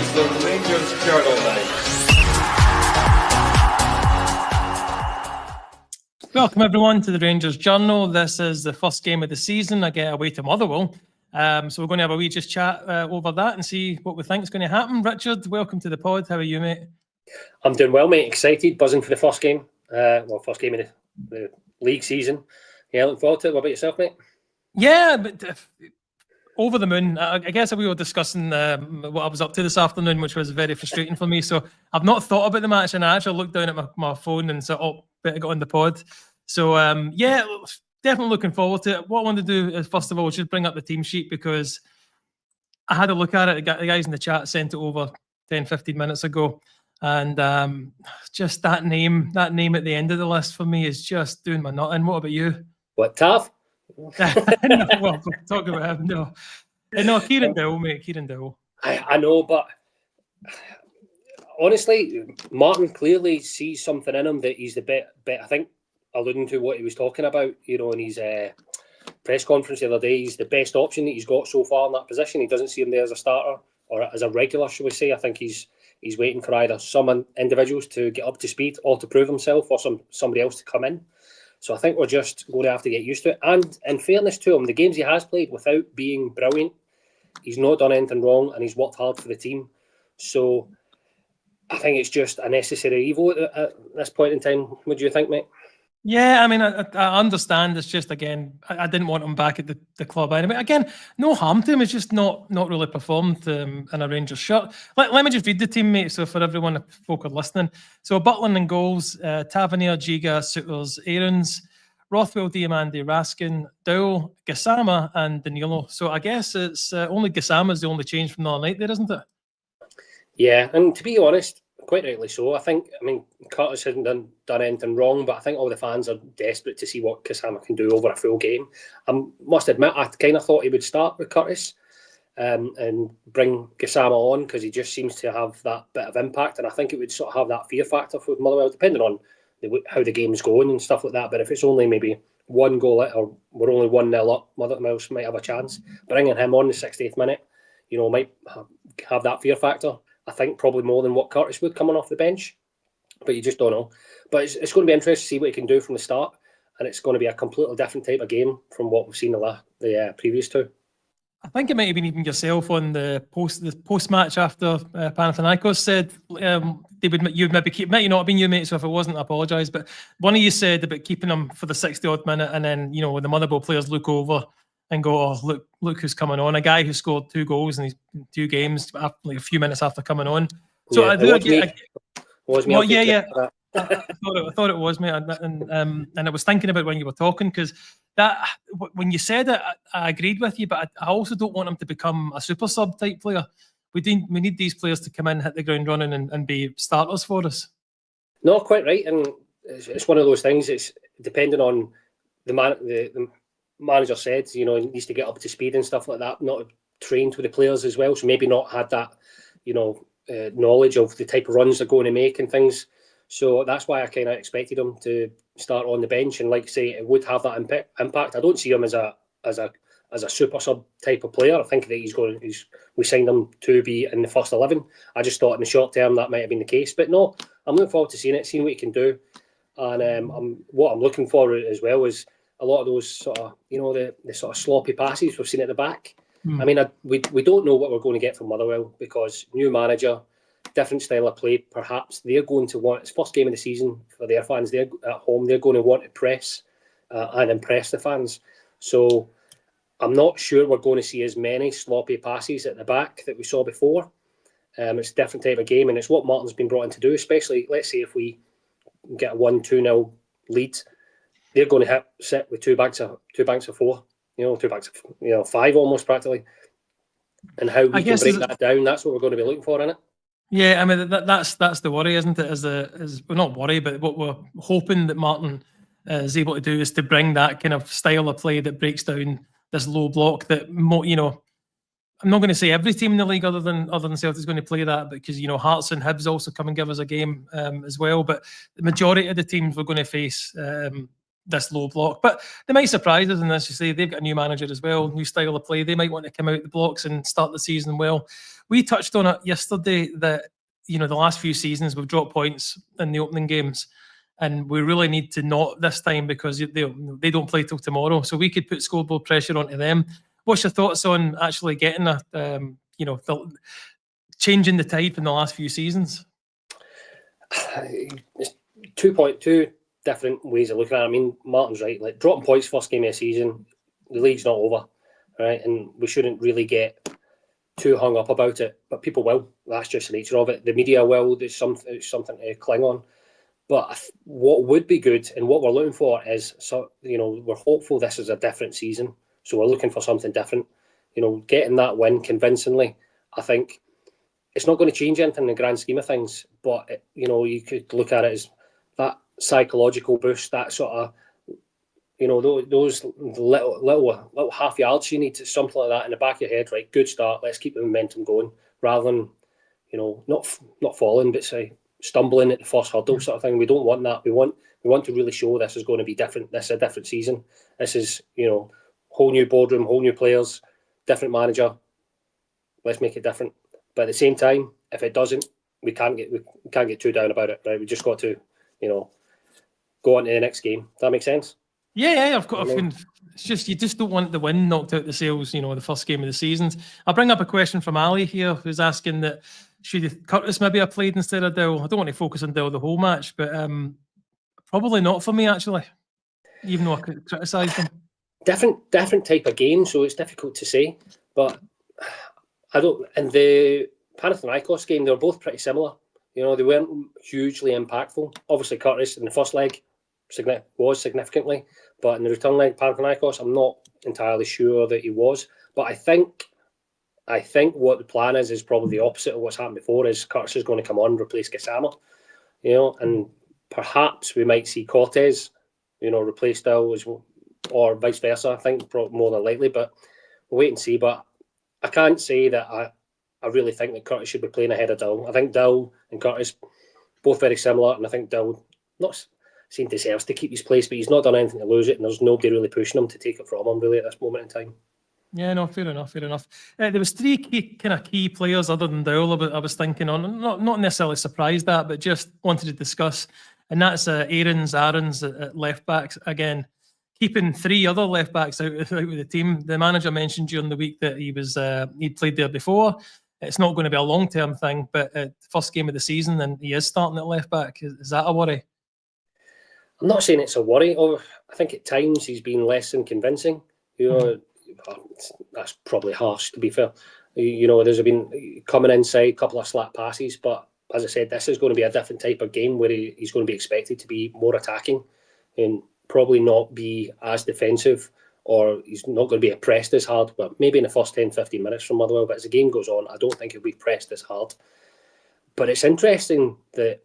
It's the Rangers Journal night. Welcome everyone to the Rangers Journal. This is the first game of the season. I get away to Motherwell. So we're going to have a wee just chat over that and see what we think is going to happen. Richard, welcome to the pod. How are you, mate? I'm doing well, mate. Excited, buzzing for the first game. First game of the league season. Yeah, looking forward to it. What about yourself, mate? Yeah, but over the moon. I guess we were discussing what I was up to this afternoon, which was very frustrating for me. So I've not thought about the match, and I actually looked down at my phone and said, "Oh, better get on the pod." So yeah, definitely looking forward to it. What I want to do is, first of all, just bring up the team sheet because I had a look at it. The guys in the chat sent it over 10, 15 minutes ago. And just that name at the end of the list for me is just doing my nut in. What about you? What, Tav? No, well, talk about him. No, Kieran Dowell, mate. Kieran Dowell. I know, but honestly, Martin clearly sees something in him that he's the bit. I think, alluding to what he was talking about, in his press conference the other day, he's the best option that he's got so far in that position. He doesn't see him there as a starter or as a regular, shall we say. I think he's waiting for either some individuals to get up to speed or to prove himself or somebody else to come in. So I think we're just going to have to get used to it. And in fairness to him, the games he has played without being brilliant, he's not done anything wrong and he's worked hard for the team. So I think it's just a necessary evil at this point in time. What do you think, mate? Yeah, I mean, I understand. It's just, again, I didn't want him back at the club anyway. Again, no harm to him. It's just not really performed in a Rangers shirt. Let me just read the team, mate, so for everyone, if folk are listening. So Butland in goals, Tavernier, Giga, Souters, Aarons, Rothwell, Diamandi, Raskin, Dowell, Gassama and Danilo. So I guess it's only Gassama's the only change from the other night there, isn't it? Yeah, and to be honest, quite rightly so. I mean, Curtis hasn't done anything wrong, but I think all the fans are desperate to see what Gassama can do over a full game. I must admit, I kind of thought he would start with Curtis and bring Gassama on because he just seems to have that bit of impact, and I think it would sort of have that fear factor for Motherwell, depending on how the game's going and stuff like that. But if it's only maybe one goal or we're only 1-0 up, Motherwell might have a chance. Bringing him on the 60th minute, might have that fear factor. I think probably more than what Curtis would coming off the bench, but you just don't know. But it's going to be interesting to see what he can do from the start, and it's going to be a completely different type of game from what we've seen the previous two. I think it might have been even yourself on the post match after Panathinaikos said you'd maybe keep. Might not have been you, mate. So if it wasn't, I apologise. But one of you said about keeping him for the 60-odd minute, and then when the Motherwell players look over and go, "Oh, look who's coming on!" A guy who scored 2 goals in these 2 games, like a few minutes after coming on. So yeah, I do agree. Yeah. I thought it was, mate, and I was thinking about when you were talking because that when you said it, I agreed with you, but I also don't want him to become a super sub type player. We need these players to come in, hit the ground running, and be starters for us. No, quite right, and it's one of those things. It's depending on the manager said, he needs to get up to speed and stuff like that, not trained with the players as well, so maybe not had that, knowledge of the type of runs they're going to make and things. So that's why I kind of expected him to start on the bench, and like I say, it would have that impact. I don't see him as a super sub type of player. I think that we signed him to be in the first 11. I just thought in the short term that might have been the case, but no, I'm looking forward to seeing what he can do, and what I'm looking for as well is a lot of those sort of, the sort of sloppy passes we've seen at the back. I mean, we don't know what we're going to get from Motherwell because new manager, different style of play. Perhaps they're going to want, it's first game of the season for their fans. They're at home. They're going to want to press and impress the fans. So I'm not sure we're going to see as many sloppy passes at the back that we saw before. It's a different type of game, and it's what Martin's been brought in to do. Especially, let's say if we get a 1-2-0 lead. They're going to sit with two banks of 4, 2 banks of 5 almost practically. And how we can break that down, that's what we're going to be looking for, isn't it? Yeah, I mean, that's the worry, isn't it? Well, not worry, but what we're hoping that Martin is able to do is to bring that kind of style of play that breaks down this low block that, I'm not going to say every team in the league other than Celtic is going to play that, because Hearts and Hibs also come and give us a game as well. But the majority of the teams we're going to face this low block. But they might surprise us, and as you say, they've got a new manager as well, new style of play. They might want to come out the blocks and start the season well. We touched on it yesterday that, the last few seasons we've dropped points in the opening games, and we really need to not this time because they don't play till tomorrow. So we could put scoreboard pressure onto them. What's your thoughts on actually getting changing the tide from the last few seasons? It's 2.2 different ways of looking at it. I mean, Martin's right. Like, dropping points first game of the season, the league's not over, right? And we shouldn't really get too hung up about it. But people will. That's just the nature of it. The media will. There's something to cling on. But what would be good and what we're looking for is, we're hopeful this is a different season. So we're looking for something different. Getting that win convincingly, I think it's not going to change anything in the grand scheme of things. But, you could look at it as that psychological boost, that sort of, those little half yards you need, to something like that in the back of your head, right? Good start. Let's keep the momentum going rather than, not falling, but say stumbling at the first hurdle sort of thing. We don't want that. We want to really show this is going to be different. This is a different season. This is, whole new boardroom, whole new players, different manager. Let's make it different. But at the same time, if it doesn't, we can't get too down about it, right? We just got to, go on to the next game. Does that make sense? Yeah, I've got. It's just you just don't want the win knocked out the sails. The first game of the season. I'll bring up a question from Ali here, who's asking that should Curtis maybe have played instead of Dowell. I don't want to focus on Dowell the whole match, but probably not for me actually. Even though I could criticise them. Different type of game, so it's difficult to say. But I don't. In the Panathinaikos game, they were both pretty similar. They weren't hugely impactful. Obviously, Curtis in the first leg was significantly, but in the return leg, Panathinaikos, I'm not entirely sure that he was. But I think what the plan is probably the opposite of what's happened before. Is Curtis is going to come on and replace Gassama, and perhaps we might see Cortez, replace Dowell as well, or vice versa. I think more than likely, but we'll wait and see. But I can't say that I really think that Curtis should be playing ahead of Dowell. I think Dowell and Curtis both very similar, and I think Dowell not saying deserves to keep his place, but he's not done anything to lose it, and there's nobody really pushing him to take it from him really at this moment in time. Yeah, no, fair enough. There was three key players other than Dowell I was thinking on, not necessarily surprised at, but just wanted to discuss, and that's Aaron's at left backs again. Keeping three other left backs out of the team. The manager mentioned during the week that he'd played there before. It's not going to be a long-term thing, but first game of the season, and he is starting at left back. Is that a worry? I'm not saying it's a worry. I think at times he's been less than convincing. That's probably harsh, to be fair. There's been coming inside, a couple of slap passes, but as I said, this is going to be a different type of game where he's going to be expected to be more attacking and probably not be as defensive, or he's not going to be pressed as hard, but maybe in the first 10-15 minutes from Motherwell. But as the game goes on, I don't think he'll be pressed as hard. But it's interesting that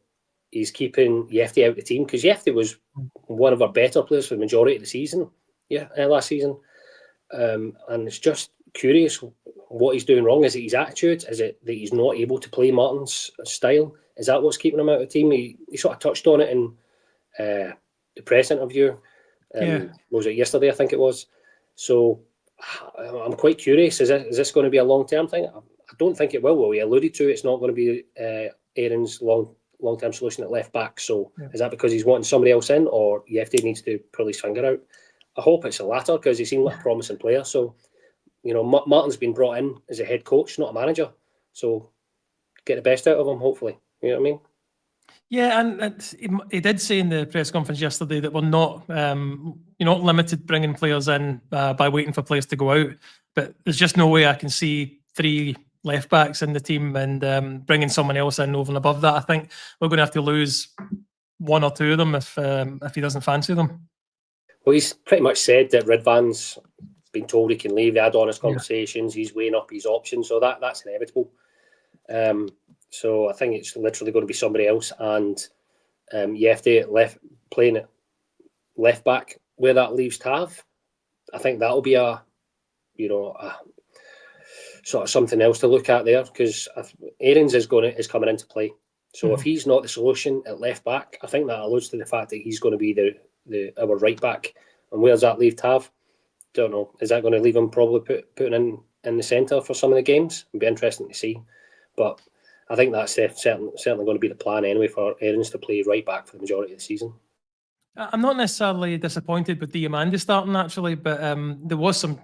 he's keeping Yefty out of the team, because Yefty was one of our better players for the majority of the season, last season. And it's just curious what he's doing wrong. Is it his attitude? Is it that he's not able to play Martin's style? Is that what's keeping him out of the team? He sort of touched on it in the press interview. Was it yesterday? I think it was. So I'm quite curious. Is this going to be a long-term thing? I don't think it will. Well, he alluded to it's not going to be Aaron's long-term solution at left back. So is that because he's wanting somebody else in, or Yefty needs to pull his finger out? I hope it's the latter, because he seemed like a promising player. So, Martin's been brought in as a head coach, not a manager. So get the best out of him, hopefully. You know what I mean? Yeah, and he did say in the press conference yesterday that we're not, you're not limited bringing players in by waiting for players to go out. But there's just no way I can see three left backs in the team and bringing someone else in over and above that. I think we're going to have to lose one or two of them if he doesn't fancy them. Well, he's pretty much said that Ridvan's been told he can leave. They had honest conversations. He's weighing up his options, so that's inevitable. So I think it's literally going to be somebody else, and Yefty playing at left back. Where that leaves Tav, I think that'll be a sort of something else to look at there, because Aaron's is coming into play. So if he's not the solution at left back, I think that alludes to the fact that he's going to be our right back. And where's that leave Tav? Don't know. Is that going to leave him probably putting in the centre for some of the games? It'd be interesting to see. But I think that's certainly going to be the plan anyway for Aarons to play right back for the majority of the season. I'm not necessarily disappointed with Diamandi starting actually, but there was some,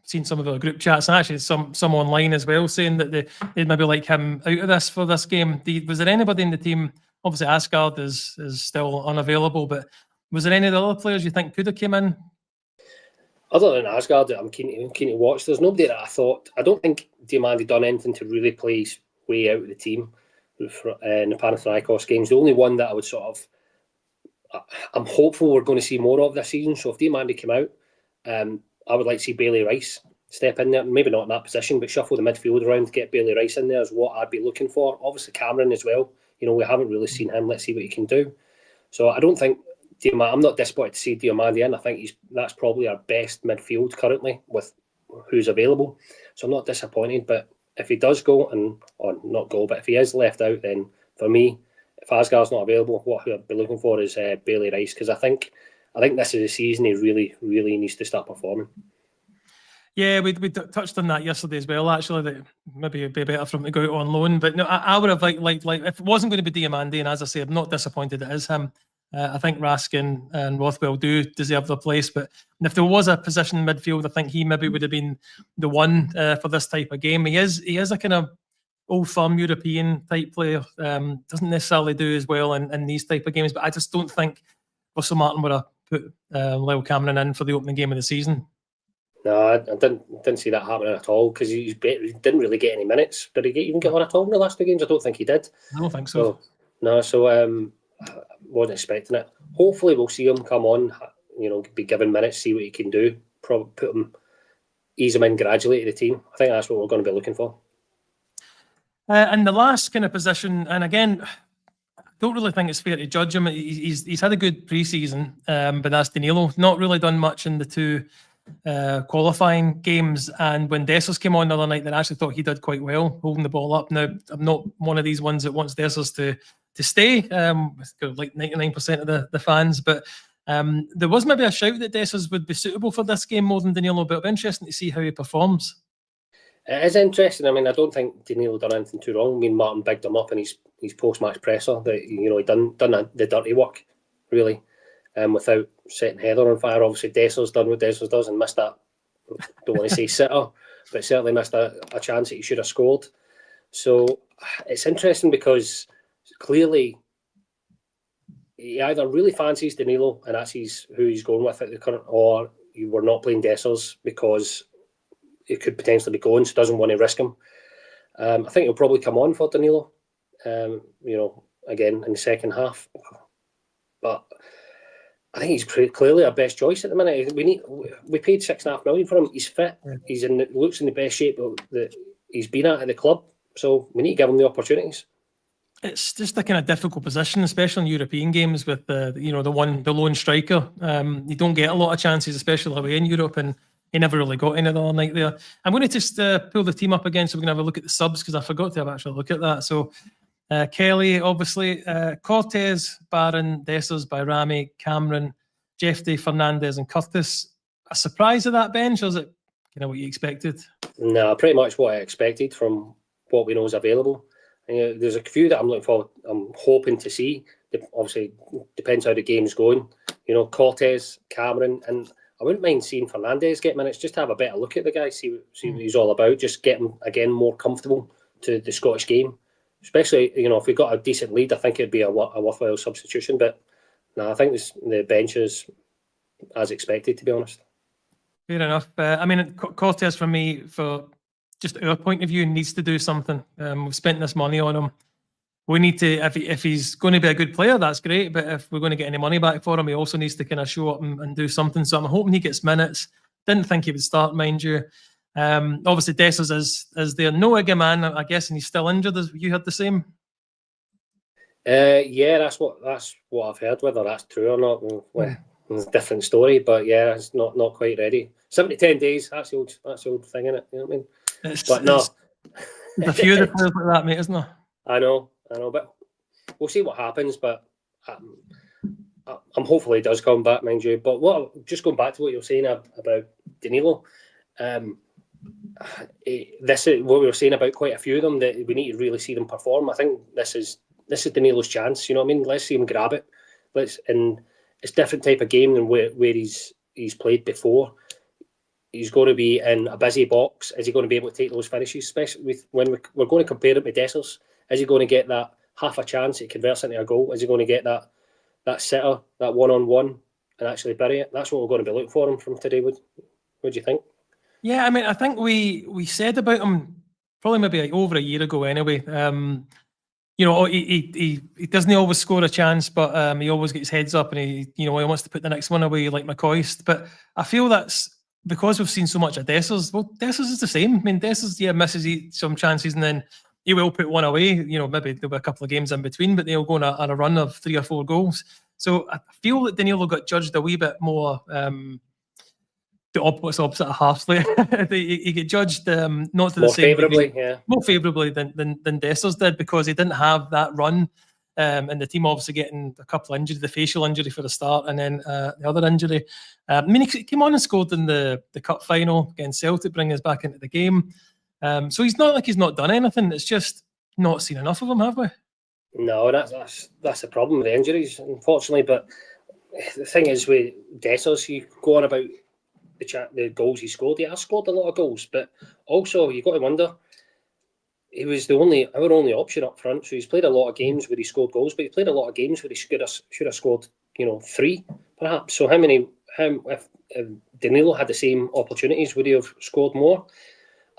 seen some of the group chats and actually some online as well saying that they'd maybe like him out of this for this game. Was there anybody in the team? Obviously, Asgard is still unavailable, but was there any of the other players you think could have came in? Other than Asgard, I'm keen to watch. There's nobody that I don't think Diamandi done anything to really play his way out of the team in the Panathinaikos games. The only one that I would I'm hopeful we're going to see more of this season. So if Diamandi came out, I would like to see Bailey Rice step in there. Maybe not in that position, but shuffle the midfield around, get Bailey Rice in there is what I'd be looking for. Obviously Cameron as well. We haven't really seen him. Let's see what he can do. So I don't think I'm not disappointed to see Diamandi in. I think that's probably our best midfield currently with who's available. So I'm not disappointed. But if he does go but if he is left out, then for me, if Asgard's not available, what I'd be looking for is Bailey Rice, because I think this is a season he really, really needs to start performing. Yeah, we touched on that yesterday as well. Actually, that maybe it'd be better for him to go out on loan. But no, I would have liked if it wasn't going to be Diamandi, and as I say, I'm not disappointed it is him. I think Raskin and Rothwell do deserve their place, but if there was a position in midfield, I think he maybe would have been the one for this type of game. He is a kind of old firm European type player. Doesn't necessarily do as well in these type of games, but I just don't think Russell Martin would have put Lyle Cameron in for the opening game of the season. No, I didn't see that happening at all, because he didn't really get any minutes. Did he even get one at all in the last two games? I don't think he did. I don't think so. I wasn't expecting it. Hopefully we'll see him come on, be given minutes, see what he can do, ease him in gradually to the team. I think that's what we're going to be looking for. And the last kind of position, and again, I don't really think it's fair to judge him. He's had a good pre-season, but that's Danilo. Not really done much in the two qualifying games, and when Dessers came on the other night, then I actually thought he did quite well holding the ball up. Now, I'm not one of these ones that wants Dessers to stay, like 99% of the fans, but there was maybe a shout that Dessers would be suitable for this game more than Danilo, but it'll be interesting to see how he performs. It is interesting. I mean, I don't think Danilo done anything too wrong. I mean, Martin bigged him up in his post-match presser that he done the dirty work, really, without setting Heather on fire. Obviously, Dessers done what Dessers does and missed that. Don't want to say sitter, but certainly missed a chance that he should have scored. So it's interesting because clearly he either really fancies Danilo and that's who he's going with at the current, or you were not playing Dessers because it could potentially be going, so doesn't want to risk him. I think he'll probably come on for Danilo, again in the second half. But I think he's clearly our best choice at the minute. We paid $6.5 million for him. He's fit. He's looks in the best shape that he's been at the club. So we need to give him the opportunities. It's just a kind of difficult position, especially in European games with the lone striker. You don't get a lot of chances, especially away in Europe, and he never really got any the other night there. I'm going to just pull the team up again so we can have a look at the subs, because I forgot to have actually a look at that. So Kelly, obviously, Cortez, Barron, Dessers, Bayrami, Cameron, Jeffrey, Fernandez and Curtis. A surprise of that bench, or is it kind of what you expected? No, pretty much what I expected from what we know is available. There's a few that I'm hoping to see. Obviously, depends how the game's going. Cortez, Cameron, and I wouldn't mind seeing Fernandez get minutes just to have a better look at the guy, see what he's all about, just get him again more comfortable to the Scottish game. Especially, if we got a decent lead, I think it'd be a worthwhile substitution. But no, I think the bench is as expected, to be honest. Fair enough. Cortez for me, for just our point of view, needs to do something. We've spent this money on him. We need to, if he's going to be a good player, that's great. But if we're going to get any money back for him, he also needs to kind of show up and do something. So I'm hoping he gets minutes. Didn't think he would start, mind you. Obviously, Dessers is there. No Igaman, I guess, and he's still injured. As you heard the same. Yeah, that's what I've heard. Whether that's true or not, it's a different story. But yeah, it's not quite ready. 7 to 10 days. That's the old thing, isn't it? You know what I mean? There's a few of the players like that, mate, isn't there? I know, but we'll see what happens. But I'm hopeful he does come back, mind you. But just going back to what you were saying about Danilo, this is what we were saying about quite a few of them, that we need to really see them perform. I think this is Danilo's chance. You know what I mean? Let's see him grab it. And it's a different type of game than where he's played before. He's going to be in a busy box. Is he going to be able to take those finishes, especially when we're going to compare it with Dessers? Is he going to get that half a chance it converts into a goal? Is he going to get that sitter, that one-on-one, and actually bury it? That's what we're going to be looking for him from today. What do you think? Yeah, I mean, I think we said about him probably maybe like over a year ago anyway. He doesn't always score a chance, but he always gets heads up and he wants to put the next one away like McCoist. But I feel that's because we've seen so much of Dessers. Well, Dessers is the same. I mean, Dessers, misses some chances and then he will put one away. Maybe there'll be a couple of games in between, but they'll go on a run of 3 or 4 goals. So I feel that Danilo got judged a wee bit more the opposite of harshly. He get judged not to the same favourably, degree, more favourably than Dessers did, because he didn't have that run, and the team obviously getting a couple of injuries, the facial injury for the start, and then the other injury. I mean, he came on and scored in the cup final against Celtic, bringing us back into the game. So he's not like he's not done anything. It's just not seen enough of him, have we? No, that's the problem with the injuries, unfortunately. But the thing is, with Dessers, you go on about the goals he scored. He has scored a lot of goals, but also you've got to wonder, he was our only option up front. So he's played a lot of games where he scored goals, but he played a lot of games where he should have scored 3 perhaps. So if Danilo had the same opportunities, would he have scored more?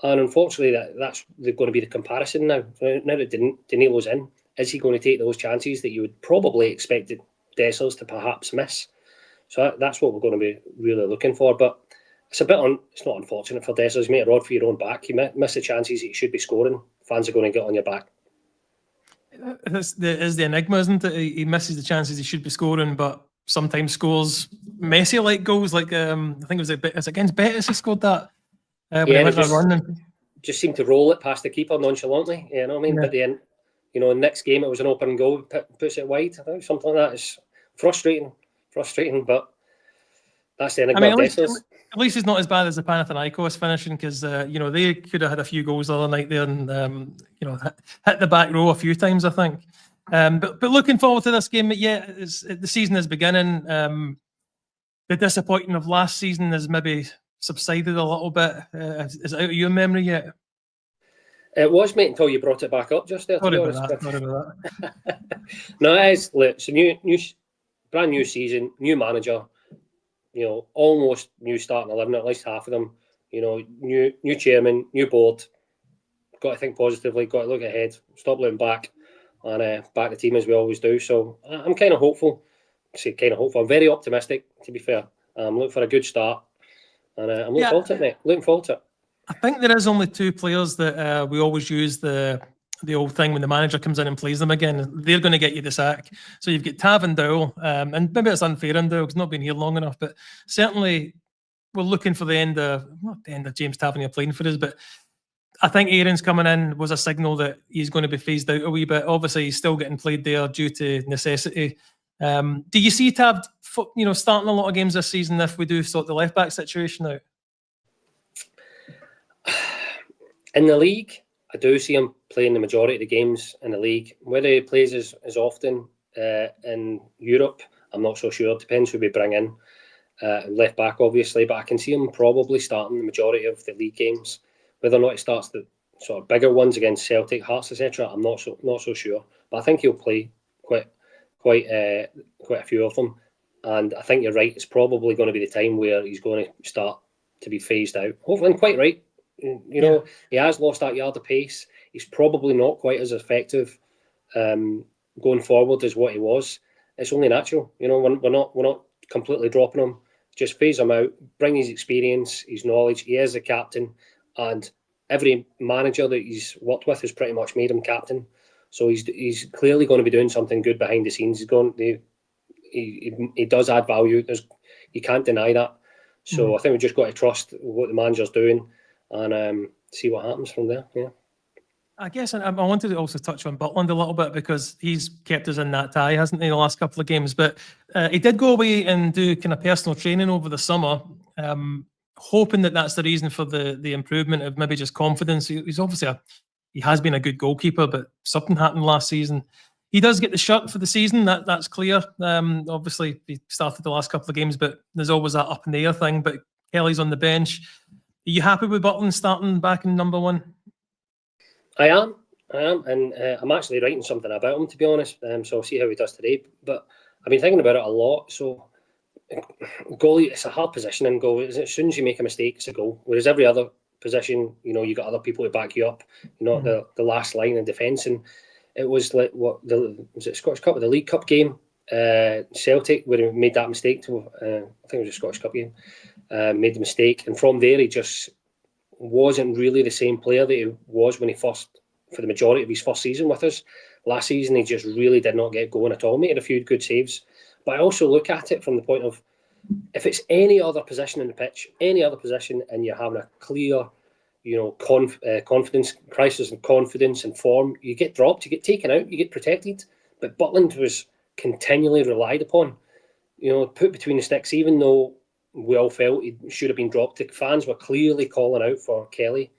And unfortunately, that's going to be the comparison now. Now that Danilo's in, is he going to take those chances that you would probably expect Dessers to perhaps miss? So that's what we're going to be really looking for. But it's not unfortunate for Dessers. You make a rod for your own back. You miss the chances that you should be scoring. Fans are going to get on your back. Is the enigma, isn't it? He misses the chances he should be scoring, but sometimes scores Messi-like goals. Like I think it was against Betis he scored that. Just seemed to roll it past the keeper nonchalantly. You know what I mean? Yeah. But then, next game it was an open goal, puts it wide. I think something like that is frustrating. But that's the enigma of Dessers. At least it's not as bad as the Panathinaikos finishing, because they could have had a few goals the other night there and hit the back row a few times, I think. But looking forward to this game, the season is beginning. The disappointing of last season has maybe subsided a little bit. Is it out of your memory yet? It was, mate, until you brought it back up just there. Sorry about that. No, it is. It's a new, brand new season, new manager. Almost new starting 11, at least half of them. New chairman, new board. Got to think positively. Got to look ahead. Stop looking back, and back the team as we always do. So I'm kind of hopeful. I'm very optimistic, to be fair. I'm looking for a good start, and I'm looking forward to it, mate. Looking forward to it. I think there is only 2 players that we always use the old thing when the manager comes in and plays them again. They're going to get you the sack. So you've got Tav and Dowell, and maybe it's unfair on Dowell because not been here long enough, but certainly we're looking for not the end of James Tavernier playing for us, but I think Aaron's coming in was a signal that he's going to be phased out a wee bit. Obviously, he's still getting played there due to necessity. Do you see Tav, starting a lot of games this season if we do sort the left back situation out? In the league, I do see him playing the majority of the games in the league. Whether he plays as often in Europe, I'm not so sure. It depends who we bring in. Left back, obviously, but I can see him probably starting the majority of the league games. Whether or not he starts the sort of bigger ones against Celtic, Hearts, etc., I'm not so sure. But I think he'll play quite a few of them. And I think you're right. It's probably going to be the time where he's going to start to be phased out. Hopefully, I'm quite right. He has lost that yard of pace. He's probably not quite as effective going forward as what he was. It's only natural. We're not completely dropping him. Just phase him out, bring his experience, his knowledge. He is a captain, and every manager that he's worked with has pretty much made him captain. So he's clearly going to be doing something good behind the scenes. He does add value. You can't deny that. So I think we just got to trust what the manager's doing and see what happens from there. Yeah. I guess I wanted to also touch on Butland a little bit because he's kept us in that tie, hasn't he, the last couple of games? But he did go away and do kind of personal training over the summer, hoping that that's the reason for the improvement of maybe just confidence. He's obviously he has been a good goalkeeper, but something happened last season. He does get the shirt for the season, that's clear. Obviously, he started the last couple of games, but there's always that up in the air thing. But Kelly's on the bench. Are you happy with Butland starting back in number one? I am, and I'm actually writing something about him, to be honest. So I'll see how he does today. But I've been thinking about it a lot. So goalie, it's a hard position in goal. As soon as you make a mistake, it's a goal. Whereas every other position, you got other people to back you up. You're not the last line of defence. And it was like was it Scottish Cup or the League Cup game? Celtic, where he made that mistake. I think it was a Scottish Cup game. Made the mistake, and from there he just wasn't really the same player that he was when he first, for the majority of his first season with us. Last season, he just really did not get going at all. Made a few good saves. But I also look at it from the point of, if it's any other position in the pitch, any other position, and you're having a clear, confidence crisis and confidence and form, you get dropped, you get taken out, you get protected. But Butland was continually relied upon, put between the sticks, even though we all felt he should have been dropped. The fans were clearly calling out for Kelly.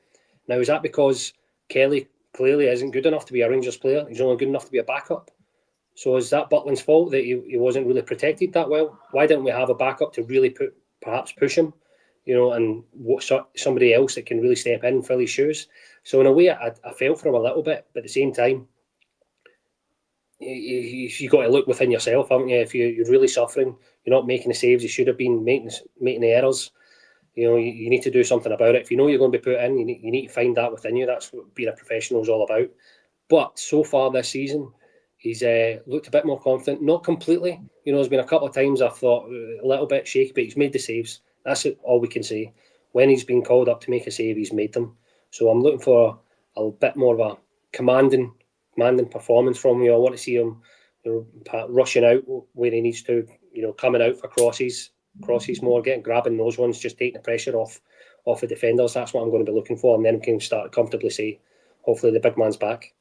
Now, is that because Kelly clearly isn't good enough to be a Rangers player? He's only good enough to be a backup. So is that Butland's fault that he wasn't really protected that well? Why didn't we have a backup to really perhaps push him, and somebody else that can really step in and fill his shoes? So in a way, I felt for him a little bit, but at the same time, you got to look within yourself, haven't you? If you're really suffering, you're not making the saves you should have been, making the errors, you need to do something about it. If you know you're going to be put in, you need to find that within you. That's what being a professional is all about. But so far this season, he's looked a bit more confident. Not completely. There's been a couple of times I've thought a little bit shaky, but he's made the saves. That's all we can say. When he's been called up to make a save, he's made them. So I'm looking for a bit more of a commanding performance from him. I want to see him rushing out where he needs to, coming out for crosses more, grabbing those ones, just taking the pressure off the defenders. That's what I'm going to be looking for, and then we can start to comfortably say, hopefully the big man's back.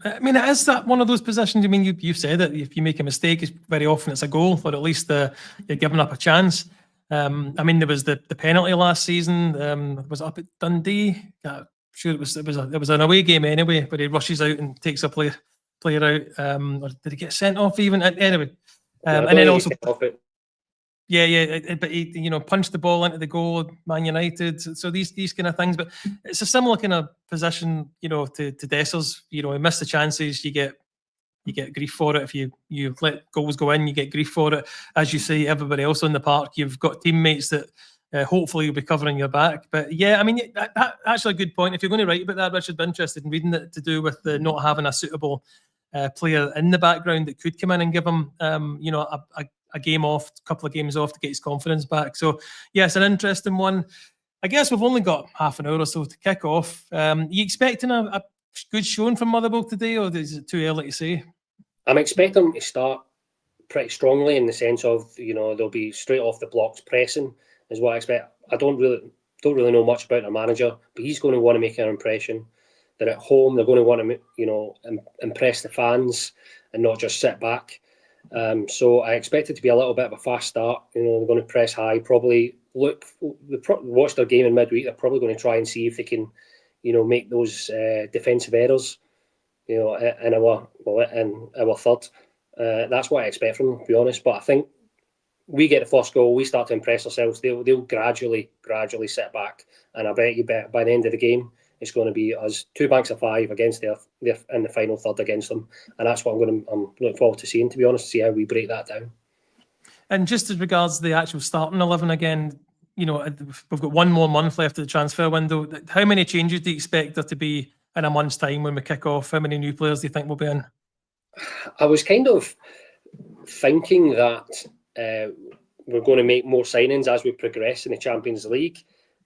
I mean, is that one of those positions? I mean, you've said that if you make a mistake, very often it's a goal, or at least you're giving up a chance. I mean, there was the penalty last season. Was it up at Dundee? Sure, it was an away game anyway, where he rushes out and takes a player out. Or did he get sent off even? Anyway, and then also, but he punched the ball into the goal, Man United. So these kind of things, but it's a similar kind of position, to Dessers. He missed the chances. You get grief for it. If you let goals go in, you get grief for it. As you say, everybody else on the park, you've got teammates that hopefully you'll be covering your back. But yeah, I mean, that's actually a good point. If you're going to write about that, Richard, be interested in reading it, to do with the not having a suitable player in the background that could come in and give him, a game off, a couple of games off to get his confidence back. So yeah, it's an interesting one. I guess we've only got half an hour or so to kick off. You expecting a good showing from Motherwell today, or is it too early to say? I'm expecting them to start pretty strongly, in the sense of, they'll be straight off the blocks pressing is what I expect. I don't really know much about their manager, but he's going to want to make an impression. They're at home. They're going to want to, impress the fans and not just sit back. So I expect it to be a little bit of a fast start. They're going to press high. Probably watch their game in midweek. They're probably going to try and see if they can, make those defensive errors, in our third. That's what I expect from them, to be honest. But I think we get the first goal, we start to impress ourselves. They'll gradually sit back, and I bet you by the end of the game, it's going to be us 2 banks of 5 against their in the final third against them, and that's what I'm looking forward to seeing, to be honest, see how we break that down. And just as regards the actual starting 11 again, we've got 1 more month left of the transfer window. How many changes do you expect there to be in a month's time when we kick off? How many new players do you think will be in? I was kind of thinking that we're going to make more signings as we progress in the Champions League.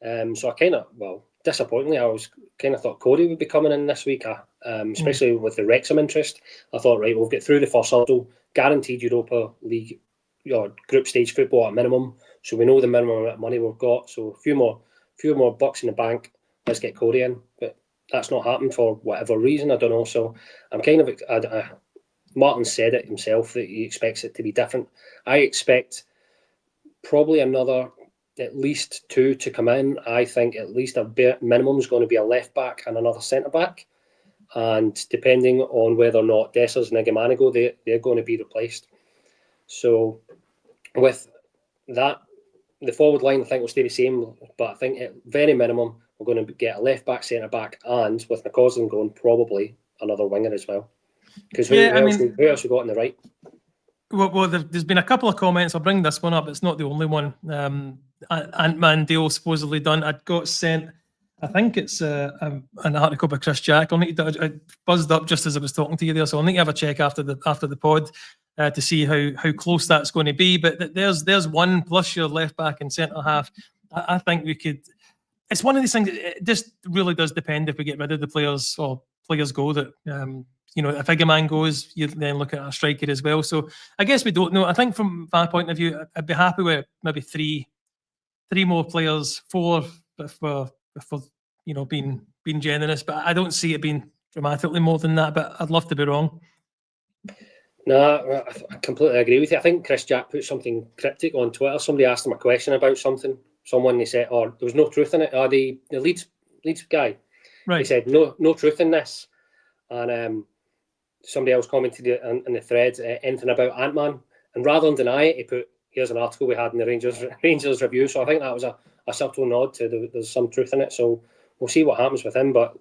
So I disappointingly, I was kind of thought Cody would be coming in this week, especially with the Wrexham interest. I thought, right, we'll get through the first hurdle, guaranteed Europa League or group stage football at minimum. So we know the minimum amount of money we've got. So a few more bucks in the bank. Let's get Cody in. But that's not happened for whatever reason. I don't know. So I'm kind of. Martin said it himself that he expects it to be different. I expect probably another at least 2 to come in. I think at least a bare minimum is going to be a left back and another centre back. And depending on whether or not Dessers and Igimani go, they're going to be replaced. So with that, the forward line I think will stay the same, but I think at very minimum we're going to get a left back, centre back, and with McCausland going, probably another winger as well. Because who else we got on the right? Well, there's been a couple of comments. I'll bring this one up. It's not the only one. Ant-Man deal supposedly done. I got sent, I think it's an article by Chris Jack. I buzzed up just as I was talking to you there, so I'll need to have a check after the pod to see how close that's going to be. But there's one plus your left back and centre half. I think we could. It's one of these things. It just really does depend if we get rid of the players or players go that. If Igimani goes, you then look at a striker as well. So I guess we don't know. I think from my point of view, I'd be happy with maybe three more players, 4 if we're being generous. But I don't see it being dramatically more than that. But I'd love to be wrong. No, I completely agree with you. I think Chris Jack put something cryptic on Twitter. Somebody asked him a question about something. Someone, they said, there was no truth in it. The Leeds guy, right? He said no truth in this, and somebody else commented in the thread anything about Ant-Man, and rather than deny it, he put, here's an article we had in the Rangers review. So I think that was a subtle nod to there's some truth in it. So we'll see what happens with him, but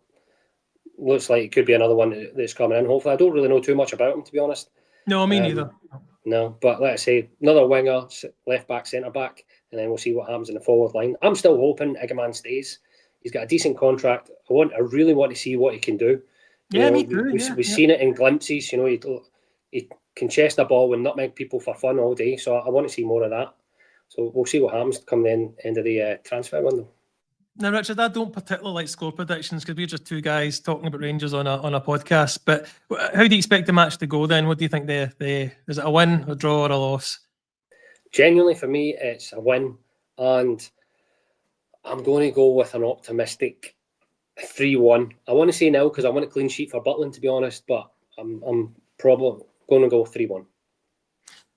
looks like it could be another one that's coming in. Hopefully, I don't really know too much about him, to be honest. No, me neither. No, but let's say another winger, left back, centre back, and then we'll see what happens in the forward line. I'm still hoping Igimani stays. He's got a decent contract. I really want to see what he can do. Me too. We've seen it in glimpses. He can chest a ball and nutmeg people for fun all day. So I want to see more of that. So we'll see what happens come the end of the transfer window. Now, Richard, I don't particularly like score predictions because we're just two guys talking about Rangers on a podcast. But how do you expect the match to go then? What do you think? Is it a win, a draw, or a loss? Genuinely, for me, it's a win, and I'm going to go with an optimistic 3-1. I want to say nil because I want a clean sheet for Butland, to be honest, but I'm probably going to go 3-1.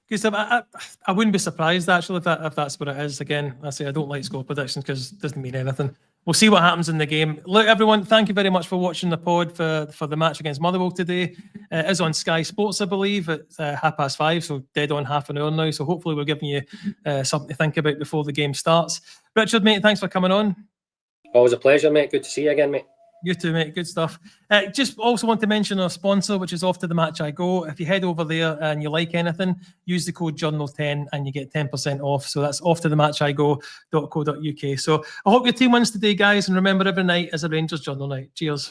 Because I wouldn't be surprised actually if that's what it is. Again, I say I don't like score predictions because it doesn't mean anything. We'll see what happens in the game. Look, everyone, thank you very much for watching the pod for the match against Motherwell today. It is on Sky Sports, I believe, at 5:30, so dead on half an hour now. So hopefully we're giving you something to think about before the game starts. Richard, mate, thanks for coming on. Always a pleasure, mate. Good to see you again, mate. You too, mate. Good stuff. Just also want to mention our sponsor, which is Off to the Match I Go. If you head over there and you like anything, use the code Journal10 and you get 10% off. So that's offtothematchigo.co.uk. So I hope your team wins today, guys. And remember, every night is a Rangers Journal night. Cheers.